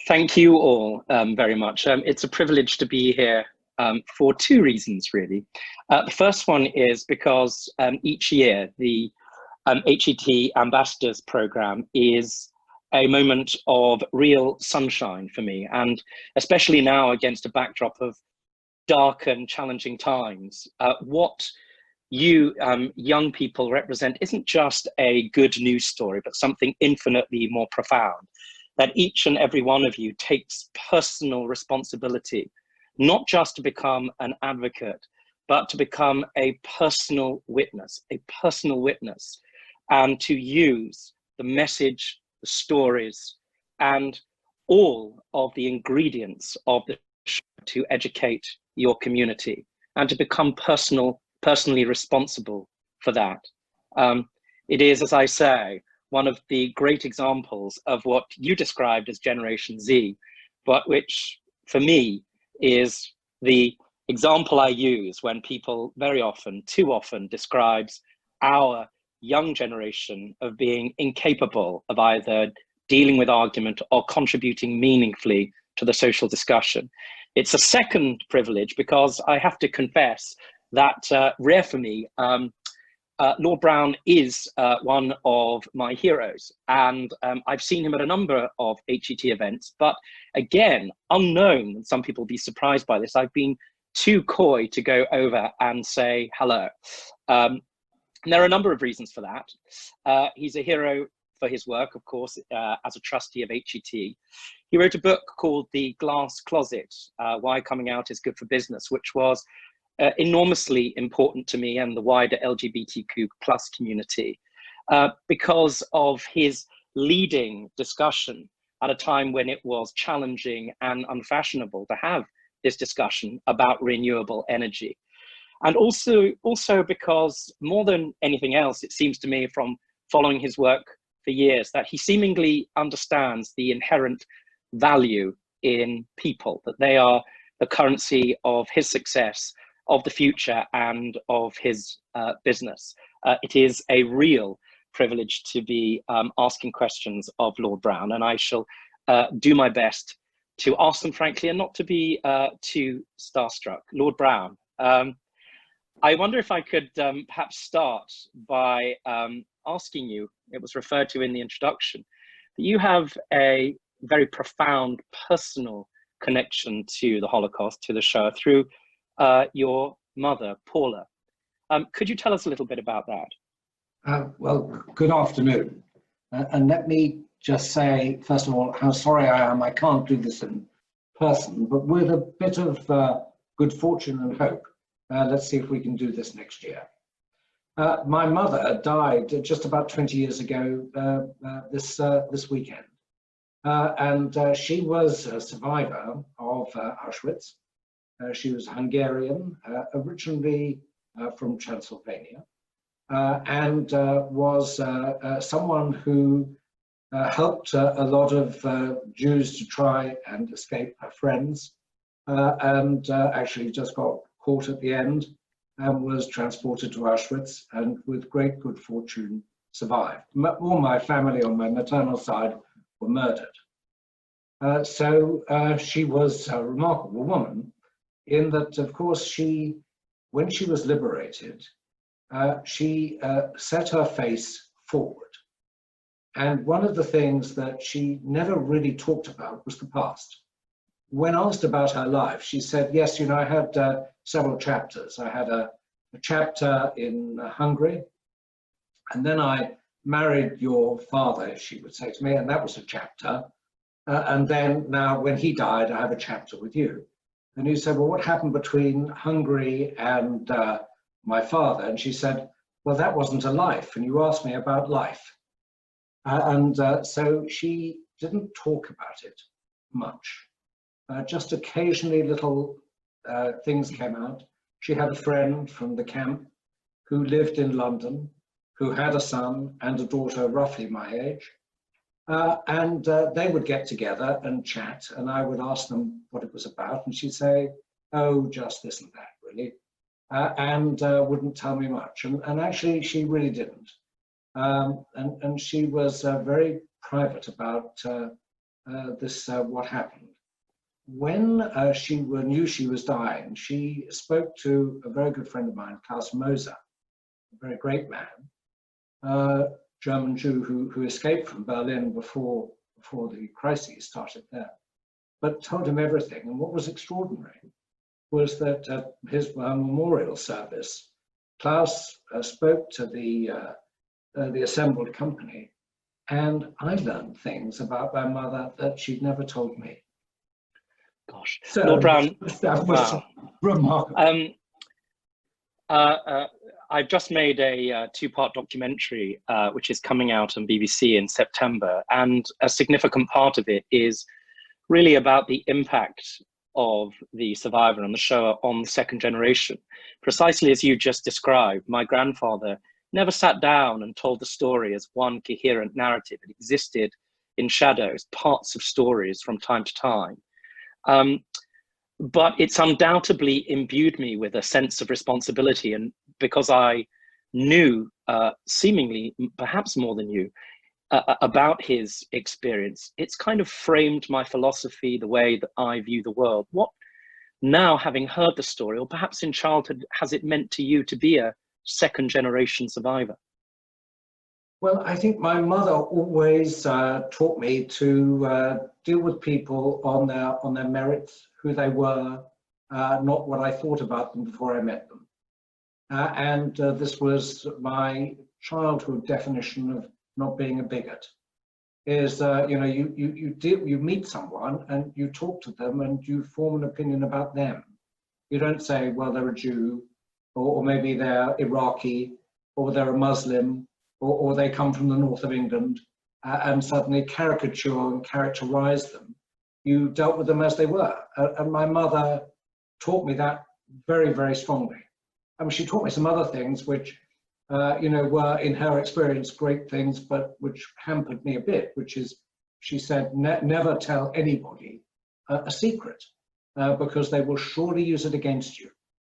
Thank you all very much. It's a privilege to be here for two reasons, really. The first one is because each year the HET Ambassadors Programme is a moment of real sunshine for me, and especially now against a backdrop of dark and challenging times. What you young people represent isn't just a good news story, but something infinitely more profound, that each and every one of you takes personal responsibility, not just to become an advocate, but to become a personal witness, and to use the message, the stories, and all of the ingredients of the show to educate your community and to become personally responsible for that. It is, as I say, one of the great examples of what you described as Generation Z, but which for me is the example I use when people very often, too often, describes our young generation of being incapable of either dealing with argument or contributing meaningfully to the social discussion. It's a second privilege because I have to confess that rare for me, Lord Browne is one of my heroes, and I've seen him at a number of HET events, but again, unknown, and some people will be surprised by this, I've been too coy to go over and say hello. And there are a number of reasons for that. He's a hero for his work, of course, as a trustee of HET. He wrote a book called The Glass Closet, Why Coming Out is Good for Business, which was enormously important to me and the wider LGBTQ plus community because of his leading discussion at a time when it was challenging and unfashionable to have this discussion about renewable energy. And also because more than anything else, it seems to me from following his work for years, that he seemingly understands the inherent value in people, that they are the currency of his success, of the future, and of his business. It is a real privilege to be asking questions of Lord Browne, and I shall do my best to ask them frankly and not to be too starstruck. Lord Browne, I wonder if I could perhaps start by asking you, it was referred to in the introduction, that you have a very profound personal connection to the Holocaust, to the Shoah, through your mother, Paula. Could you tell us a little bit about that? Well, good afternoon. And let me just say, first of all, how sorry I am. I can't do this in person, but with a bit of good fortune and hope, let's see if we can do this next year. My mother died just about 20 years ago this weekend. And she was a survivor of Auschwitz. She was Hungarian, originally from Transylvania, and was someone who helped a lot of Jews to try and escape, her friends, and actually just got caught at the end and was transported to Auschwitz, and with great good fortune survived. All my family on my maternal side were murdered. So she was a remarkable woman, in that, of course, when she was liberated, she set her face forward. And one of the things that she never really talked about was the past. When asked about her life, she said, yes, I had several chapters. I had a chapter in Hungary, and then I married your father, she would say to me, and that was a chapter. And then now when he died, I have a chapter with you. And you said, well, what happened between Hungary and my father? And she said, well, that wasn't a life. And you asked me about life. So she didn't talk about it much. Just occasionally little things came out. She had a friend from the camp who lived in London, who had a son and a daughter roughly my age. And they would get together and chat, and I would ask them what it was about, and she'd say, oh, just this and that, really, and wouldn't tell me much. And actually, she really didn't. And she was very private about what happened. When she knew she was dying, she spoke to a very good friend of mine, Klaus Moser, a very great man, German Jew who escaped from Berlin before the crises started there, but told him everything. And what was extraordinary was that at his memorial service, Klaus spoke to the assembled company, and I learned things about my mother that she'd never told me. Gosh, So, Lord Browne, that was wow. Remarkable. I've just made a two-part documentary, which is coming out on BBC in September, and a significant part of it is really about the impact of the survivor and the shower on the second generation. Precisely as you just described, my grandfather never sat down and told the story as one coherent narrative. It existed in shadows, parts of stories from time to time. But it's undoubtedly imbued me with a sense of responsibility. And because I knew, seemingly perhaps more than you, about his experience, it's kind of framed my philosophy, the way that I view the world. What now, having heard the story, or perhaps in childhood, has it meant to you to be a second generation survivor? Well, I think my mother always taught me to deal with people on their merits, who they were, not what I thought about them before I met them. And this was my childhood definition of not being a bigot. Is you meet someone and you talk to them and you form an opinion about them. You don't say, well, they're a Jew, or maybe they're Iraqi, or they're a Muslim, or they come from the north of England, and suddenly caricature and characterize them. You dealt with them as they were. And my mother taught me that very, very strongly. I mean, she taught me some other things which, were in her experience great things, but which hampered me a bit, which is, she said, never tell anybody a secret, because they will surely use it against you.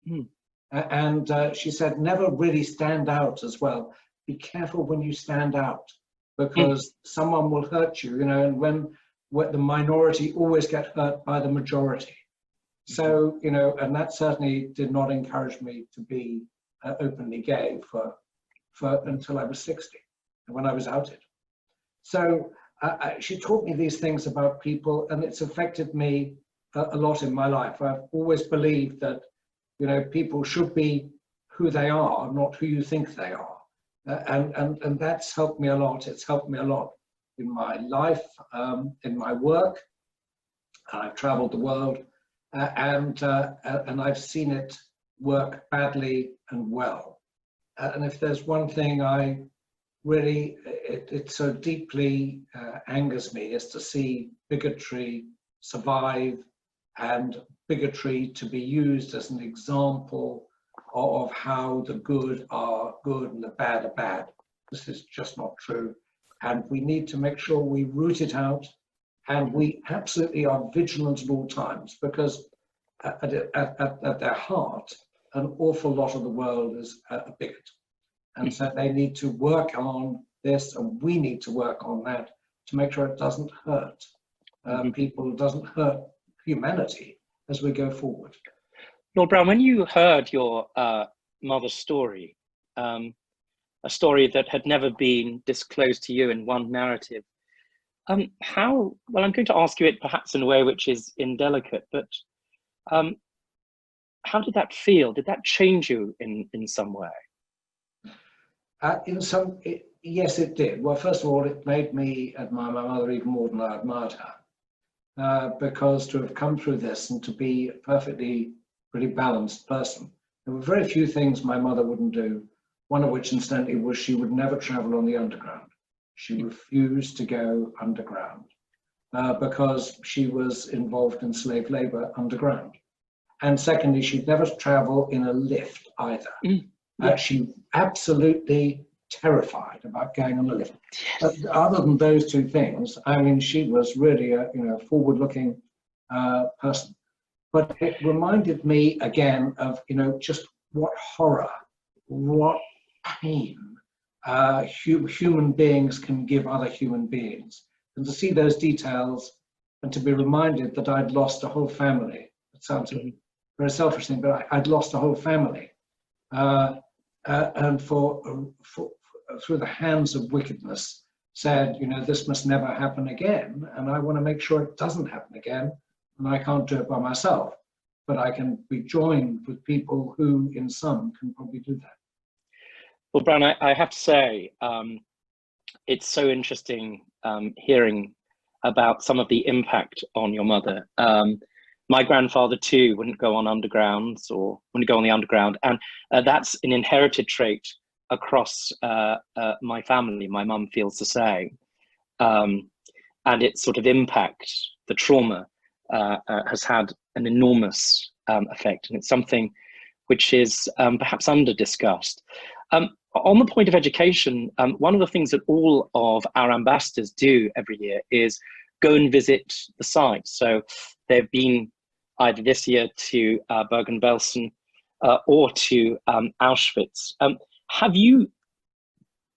Mm. And she said, never really stand out as well. Be careful when you stand out, because someone will hurt you, and when the minority always get hurt by the majority. So, and that certainly did not encourage me to be openly gay for until I was 60, when I was outed. So she taught me these things about people, and it's affected me a lot in my life. I've always believed that, people should be who they are, not who you think they are. And that's helped me a lot. It's helped me a lot in my life, in my work. I've traveled the world, and I've seen it work badly and well. And if there's one thing I really, it so deeply angers me, is to see bigotry survive, and bigotry to be used as an example of how the good are good and the bad are bad. This is just not true. And we need to make sure we root it out, and we absolutely are vigilant at all times, because at their heart, an awful lot of the world is a bigot. And so they need to work on this, and we need to work on that to make sure it doesn't hurt people, doesn't hurt humanity as we go forward. Lord Browne, when you heard your mother's story, a story that had never been disclosed to you in one narrative, well, I'm going to ask you it perhaps in a way which is indelicate, but how did that feel? Did that change you in some way? Yes, it did. Well, first of all, it made me admire my mother even more than I admired her, because to have come through this and to be a pretty balanced person, there were very few things my mother wouldn't do, one of which, incidentally, was she would never travel on the underground. She refused to go underground because she was involved in slave labor underground. And secondly, she'd never travel in a lift either. She absolutely terrified about going on a lift. But other than those two things, I mean, she was really a forward-looking person. But it reminded me again of just what horror, what pain human beings can give other human beings, and to see those details and to be reminded that I'd lost a whole family. It sounds a very selfish thing, but I'd lost a whole family. And through the hands of wickedness, said, you know, this must never happen again, and I want to make sure it doesn't happen again, and I can't do it by myself, but I can be joined with people who, in some, can probably do that. Well, Browne, I have to say, it's so interesting hearing about some of the impact on your mother. My grandfather too wouldn't go on undergrounds or wouldn't go on the underground, and that's an inherited trait across my family. My mum feels the same, and its sort of impact, the trauma, has had an enormous effect, and it's something which is perhaps under-discussed. On the point of education, one of the things that all of our ambassadors do every year is go and visit the site. So they've been either this year to Bergen-Belsen or to Auschwitz. Have you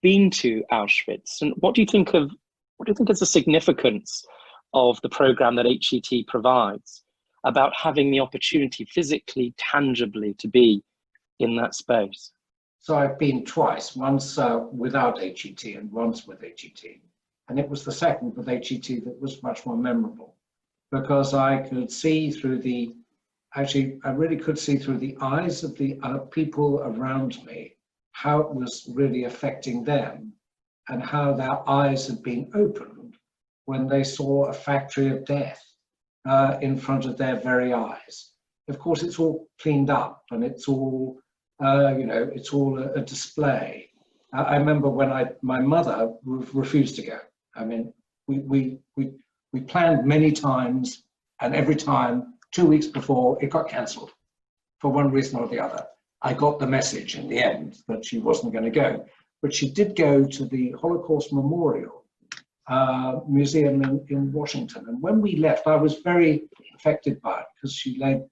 been to Auschwitz, and what do you think is the significance of the program that HET provides about having the opportunity physically, tangibly to be in that space? So I've been twice, once without HET and once with HET. And it was the second with HET that was much more memorable, because I could see through the, actually, I really could see through the eyes of the people around me how it was really affecting them and how their eyes had been opened when they saw a factory of death in front of their very eyes. Of course, it's all cleaned up and it's all, you know, it's all a display. I remember when my mother refused to go. I mean, we planned many times, and every time, 2 weeks before, it got cancelled for one reason or the other. I got the message in the end that she wasn't going to go, but she did go to the Holocaust Memorial Museum in Washington. And when we left, I was very affected by it because she laid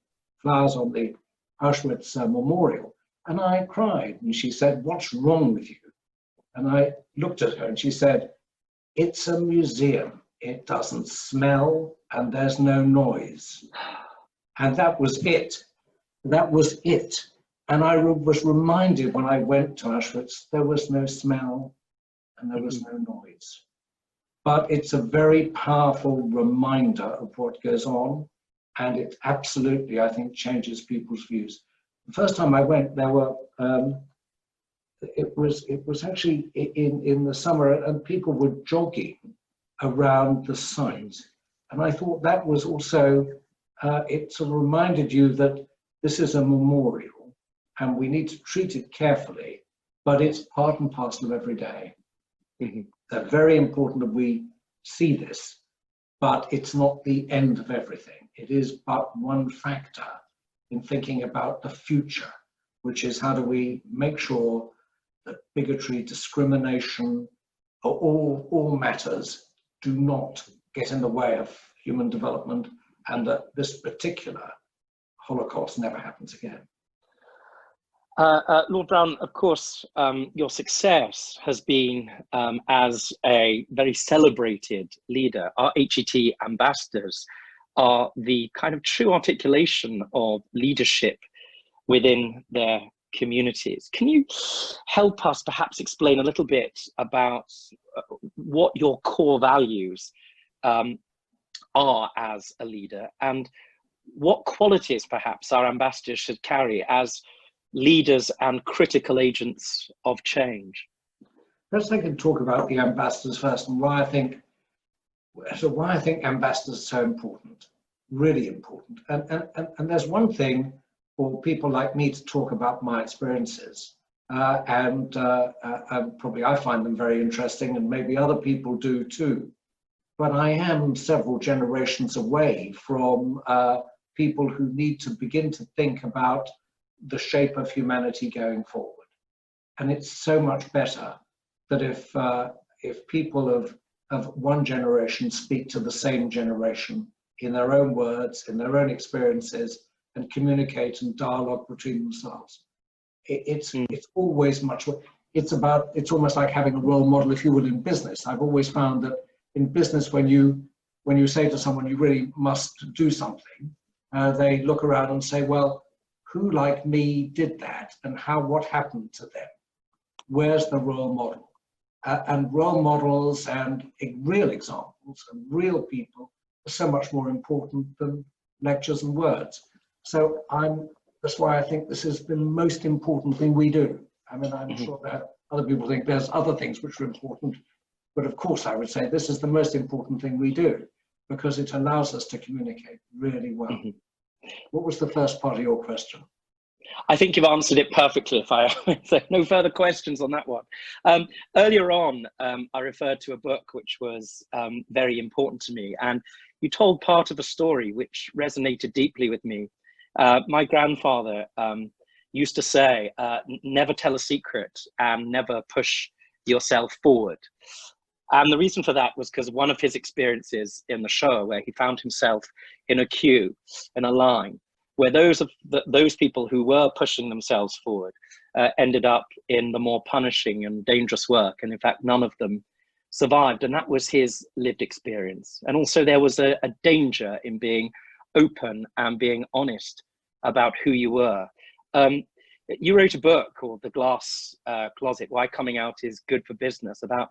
flowers on the Auschwitz memorial. And I cried, and she said, "What's wrong with you?" And I looked at her and she said, "It's a museum. It doesn't smell and there's no noise." And that was it. That was it. And I was reminded when I went to Auschwitz, there was no smell and there was no noise. But it's a very powerful reminder of what goes on. And it absolutely, I think, changes people's views. The first time I went, there were, it was actually in the summer, and people were jogging around the site. And I thought that was also, it sort of reminded you that this is a memorial and we need to treat it carefully, but it's part and parcel of every day. It's very important that we see this, but it's not the end of everything. It is but one factor in thinking about the future, which is how do we make sure that bigotry, discrimination, all matters do not get in the way of human development, and that this particular Holocaust never happens again. Lord Browne, of course, your success has been as a very celebrated leader. Our HET ambassadors are the kind of true articulation of leadership within their communities. Can you help us perhaps explain a little bit about what your core values are as a leader, and what qualities perhaps our ambassadors should carry as leaders and critical agents of change? Perhaps I can talk about the ambassadors first, and why I think ambassadors are so important, really important. And there's one thing for people like me to talk about my experiences, and probably I find them very interesting, and maybe other people do too. But I am several generations away from people who need to begin to think about the shape of humanity going forward. And it's so much better that if people of one generation speak to the same generation in their own words, in their own experiences, and communicate and dialogue between themselves. It's always much, it's almost like having a role model, if you will, in business. I've always found that in business, when you when you say to someone, you really must do something, they look around and say, well, who like me did that, and what happened to them? Where's the role model? And role models and real examples and real people are so much more important than lectures and words. So that's why I think this is the most important thing we do. I mean, I'm sure that other people think there's other things which are important, but of course I would say this is the most important thing we do, because it allows us to communicate really well. What was the first part of your question? I think you've answered it perfectly. If so no further questions on that one. Earlier on, I referred to a book which was very important to me, and you told part of a story which resonated deeply with me. My grandfather used to say, never tell a secret and never push yourself forward. And the reason for that was because one of his experiences in the Shoah, where he found himself in a queue, in a line, where those people who were pushing themselves forward ended up in the more punishing and dangerous work. And in fact, none of them survived. And that was his lived experience. And also there was a danger in being open and being honest about who you were. You wrote a book called The Glass Closet, Why Coming Out is Good for Business, about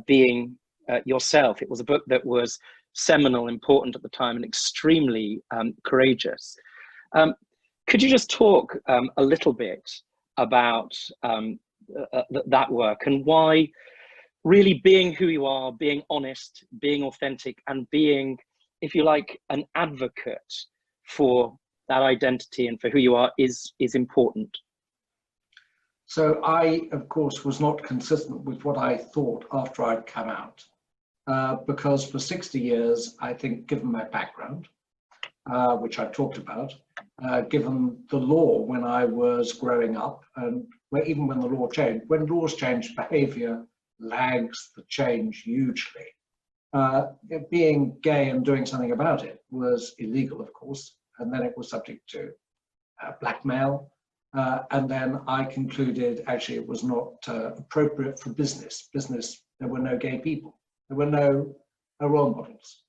being yourself. It was a book that was seminal, important at the time, and extremely courageous. Could you just talk a little bit about that work and why really being who you are, being honest, being authentic, and being, if you like, an advocate for that identity and for who you are is important? So I, of course, was not consistent with what I thought after I'd come out, because for 60 years, I think, given my background, which I've talked about, given the law when I was growing up, and even when the law changed, when laws change, behavior lags the change hugely. Being gay and doing something about it was illegal, of course, and then it was subject to blackmail. And then I concluded, actually, it was not appropriate for business. There were no gay people. There were no role models.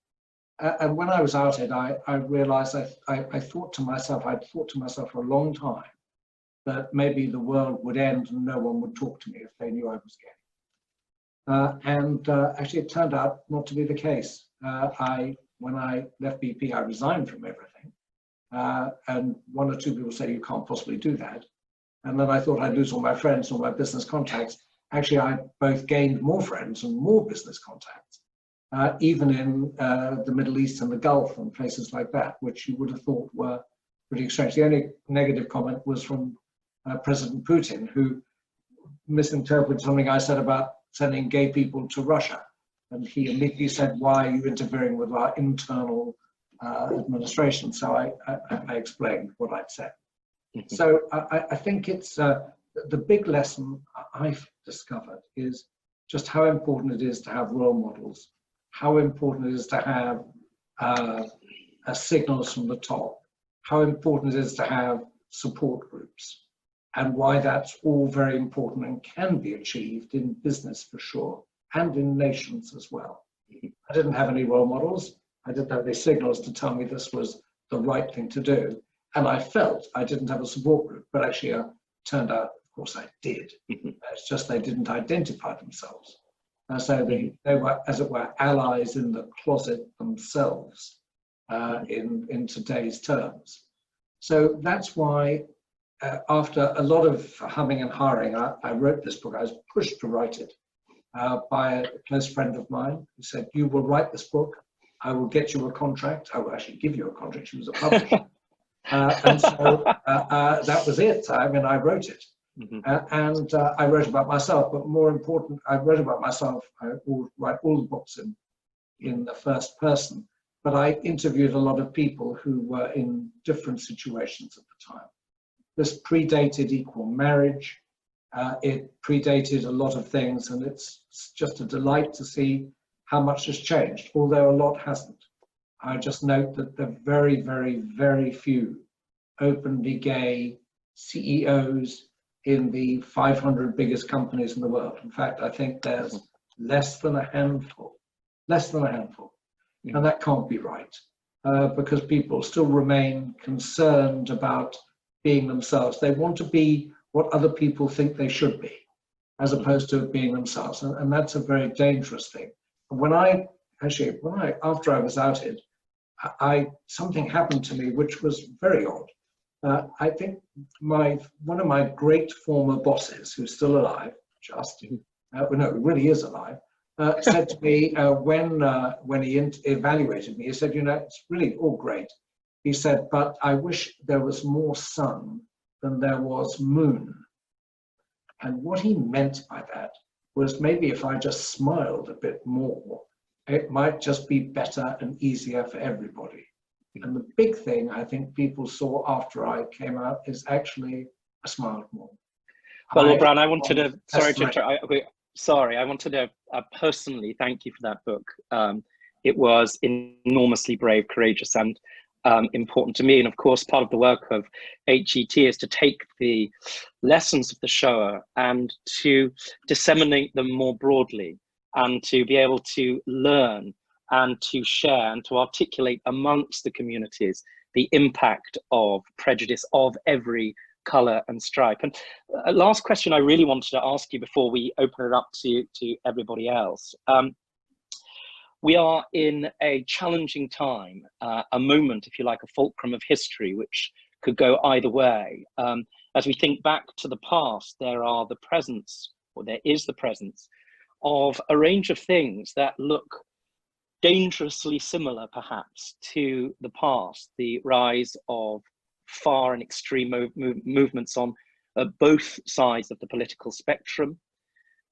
And when I was outed, I realized I thought to myself, I'd thought to myself for a long time that maybe the world would end and no one would talk to me if they knew I was gay. Actually, it turned out not to be the case. When I left BP, I resigned from everything. And one or two people say, you can't possibly do that. And then I thought I'd lose all my friends, all my business contacts. Actually, I both gained more friends and more business contacts, even in the Middle East and the Gulf and places like that, which you would have thought were pretty strange. The only negative comment was from President Putin, who misinterpreted something I said about sending gay people to Russia. And he immediately said, why are you interfering with our internal administration? So I explained what I'd said. So I think it's the big lesson I've discovered is just how important it is to have role models, how important it is to have signals from the top, how important it is to have support groups, and why that's all very important and can be achieved in business for sure, and in nations as well. I didn't have any role models. I didn't have any signals to tell me this was the right thing to do. And I felt I didn't have a support group, but actually it turned out, of course, I did. It's just they didn't identify themselves. So they were, as it were, allies in the closet themselves in today's terms. So that's why after a lot of humming and hawing, I wrote this book. I was pushed to write it by a close friend of mine who said, you will write this book. I will get you a contract. I will actually give you a contract. She was a publisher. And so that was it. I mean, I wrote it. And I wrote about myself, but more important, I wrote about myself. I write all the books in the first person, but I interviewed a lot of people who were in different situations at the time. This predated equal marriage. It predated a lot of things, and it's just a delight to see how much has changed, although a lot hasn't. I just note that there are very, very, very few openly gay CEOs in the 500 biggest companies in the world. In fact, I think there's less than a handful. And that can't be right, because people still remain concerned about being themselves. They want to be what other people think they should be, as opposed to being themselves. And that's a very dangerous thing. After I was outed, something happened to me which was very odd. I think one of my great former bosses, who's still alive, no, really is alive, said to me when he evaluated me, he said, it's really all great. He said, but I wish there was more sun than there was moon. And what he meant by that was maybe if I just smiled a bit more, it might just be better and easier for everybody. And the big thing I think people saw after I came out is actually I smiled more. Well, Lord Browne, I wanted to, I wanted to personally thank you for that book. It was enormously brave, courageous, and important to me. And of course, part of the work of HET is to take the lessons of the Shoah and to disseminate them more broadly, and to be able to learn and to share and to articulate amongst the communities the impact of prejudice of every colour and stripe. And last question I really wanted to ask you before we open it up to everybody else. We are in a challenging time, a moment, if you like, a fulcrum of history, which could go either way. As we think back to the past, there is the presence of a range of things that look dangerously similar, perhaps, to the past. The rise of far and extreme movements on both sides of the political spectrum,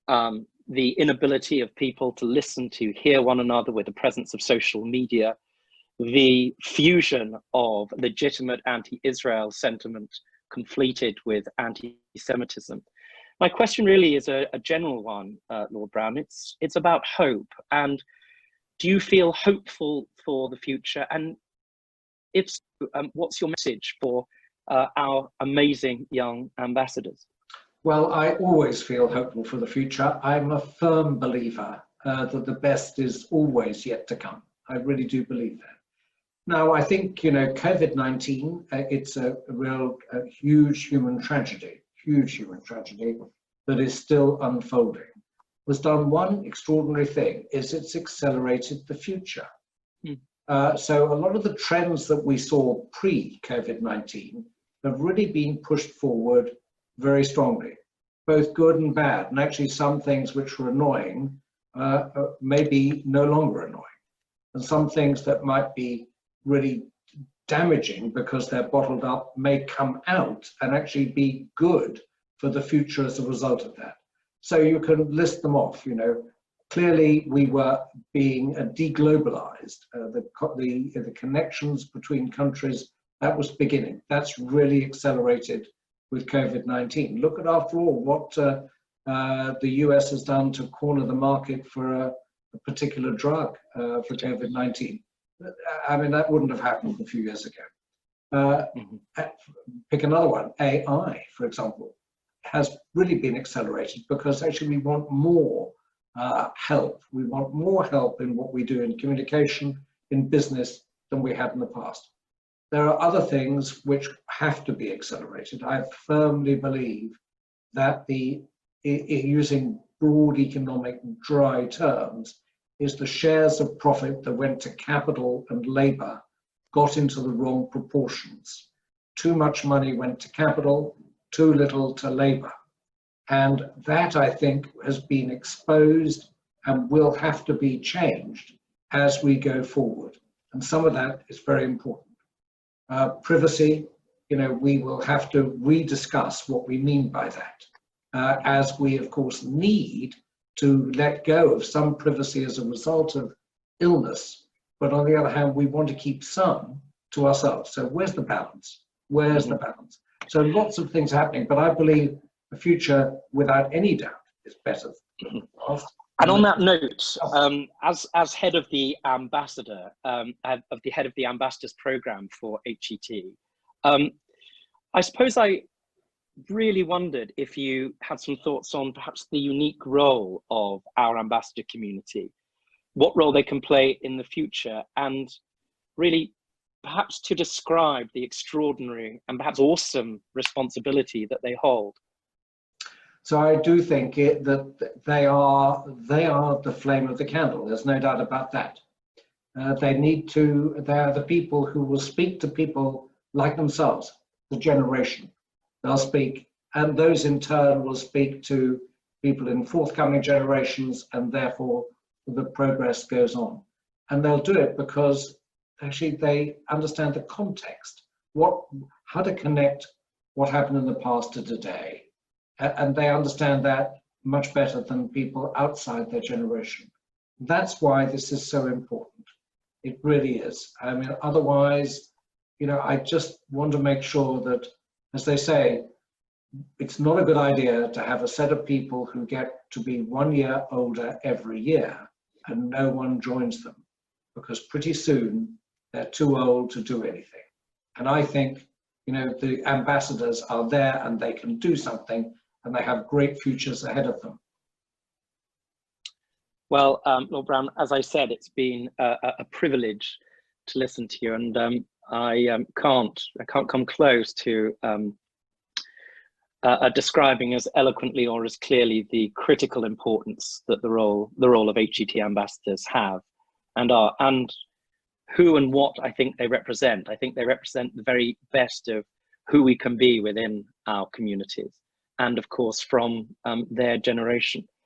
the inability of people to listen to hear one another with the presence of social media, the fusion of legitimate anti-Israel sentiment conflated with anti-Semitism. My question really is a general one, Lord Browne. It's about hope. And do you feel hopeful for the future? And if so, what's your message for our amazing young ambassadors? Well, I always feel hopeful for the future. I'm a firm believer that the best is always yet to come. I really do believe that. Now, I think, COVID-19, it's a huge human tragedy that is still unfolding. Was done one extraordinary thing, is it's accelerated the future. So a lot of the trends that we saw pre-COVID-19 have really been pushed forward very strongly, both good and bad. And actually some things which were annoying may be no longer annoying. And some things that might be really damaging because they're bottled up may come out and actually be good for the future as a result of that. So you can list them off, Clearly we were being deglobalized. The connections between countries, that was beginning. That's really accelerated with COVID-19. Look at, after all, what the US has done to corner the market for a particular drug for COVID-19. I mean, that wouldn't have happened a few years ago. Pick another one, AI, for example, has really been accelerated because actually we want more help. We want more help in what we do in communication, in business, than we had in the past. There are other things which have to be accelerated. I firmly believe that using broad economic dry terms, is the shares of profit that went to capital and labor got into the wrong proportions. Too much money went to capital, too little to labor. And that, I think, has been exposed and will have to be changed as we go forward. And some of that is very important. Privacy, we will have to rediscuss what we mean by that, as we, of course, need to let go of some privacy as a result of illness. But on the other hand, we want to keep some to ourselves. So where's the balance? Where's the balance? So lots of things happening, but I believe the future, without any doubt, is better than the past. And on that note, as head of the ambassador, head of the ambassadors program for HET, I suppose I really wondered if you had some thoughts on perhaps the unique role of our ambassador community what role they can play in the future, and really perhaps to describe the extraordinary and perhaps awesome responsibility that they hold. So I do think that they are the flame of the candle. There's no doubt about that. They are the people who will speak to people like themselves, the generation. They'll speak, and those in turn will speak to people in forthcoming generations, and therefore the progress goes on. And they'll do it because actually they understand the context, how to connect what happened in the past to today. And they understand that much better than people outside their generation. That's why this is so important. It really is. I mean, otherwise, I just want to make sure that, as they say, it's not a good idea to have a set of people who get to be 1 year older every year and no one joins them, because pretty soon they're too old to do anything. And I think, the ambassadors are there and they can do something, and they have great futures ahead of them. Well, Lord Browne, as I said, it's been a privilege to listen to you, and I can't come close to describing as eloquently or as clearly the critical importance that the role of HET ambassadors have and are, and who and what I think they represent. I think they represent the very best of who we can be within our communities, and of course from their generation.